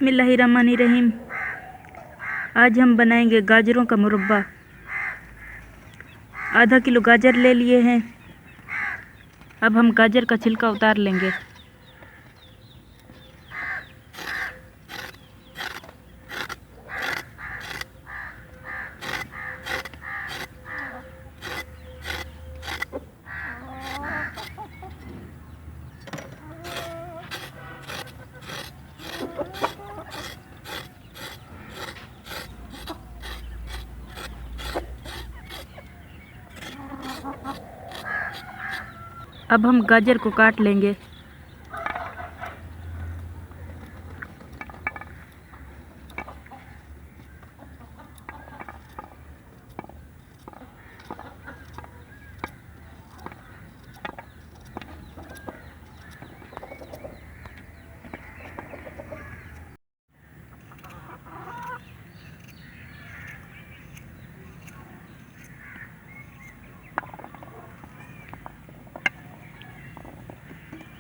बिस्मिल्लाहिर्रहमानिर्रहीम। आज हम बनाएंगे गाजरों का मुरब्बा। आधा किलो गाजर ले लिए हैं। अब हम गाजर का छिलका उतार लेंगे। अब हम गाजर को काट लेंगे।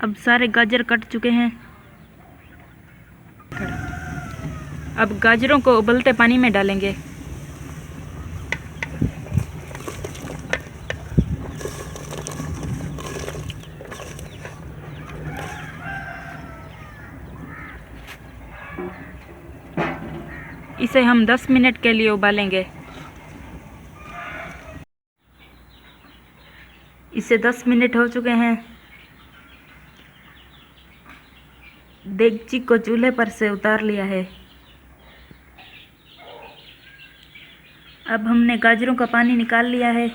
अब सारे गाजर कट चुके हैं। अब गाजरों को उबलते पानी में डालेंगे। इसे हम 10 मिनट के लिए उबालेंगे। इसे 10 मिनट हो चुके हैं। देगची को चूल्हे पर से उतार लिया है। अब हमने गाजरों का पानी निकाल लिया है।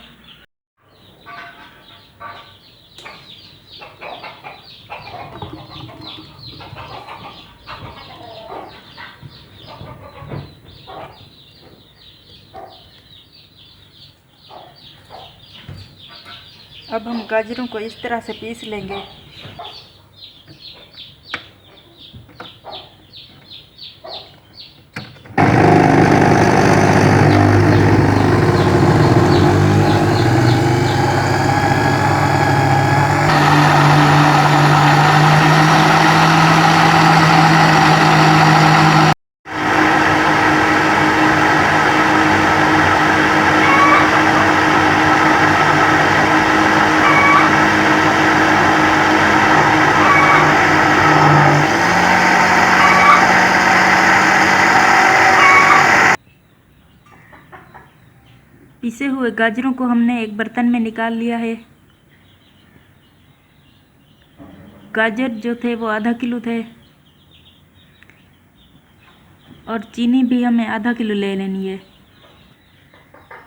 अब हम गाजरों को इस तरह से पीस लेंगे। पिसे हुए गाजरों को हमने एक बर्तन में निकाल लिया है। गाजर जो थे वो आधा किलो थे और चीनी भी हमें आधा किलो ले लेनी है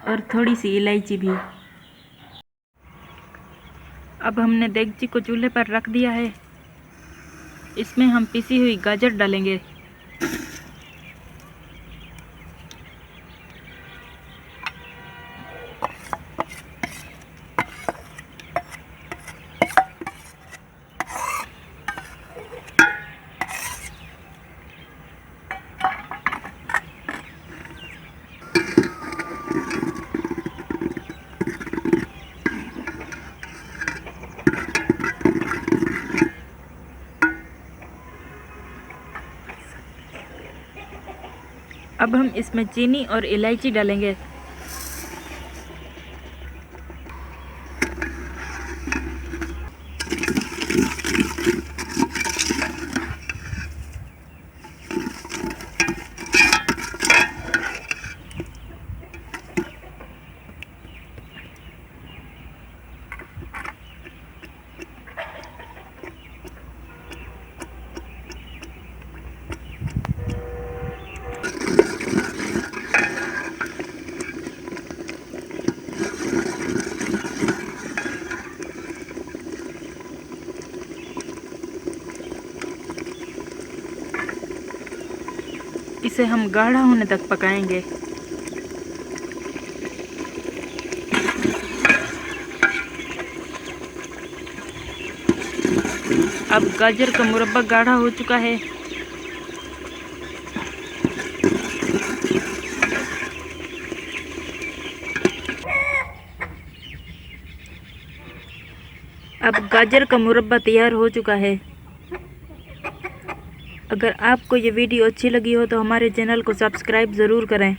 और थोड़ी सी इलायची भी। अब हमने देगची को चूल्हे पर रख दिया है। इसमें हम पिसी हुई गाजर डालेंगे। अब हम इसमें चीनी और इलायची डालेंगे। इसे हम गाढ़ा होने तक पकाएंगे। अब गाजर का मुरब्बा गाढ़ा हो चुका है। अब गाजर का मुरब्बा तैयार हो चुका है। अगर आपको ये वीडियो अच्छी लगी हो तो हमारे चैनल को सब्सक्राइब ज़रूर करें।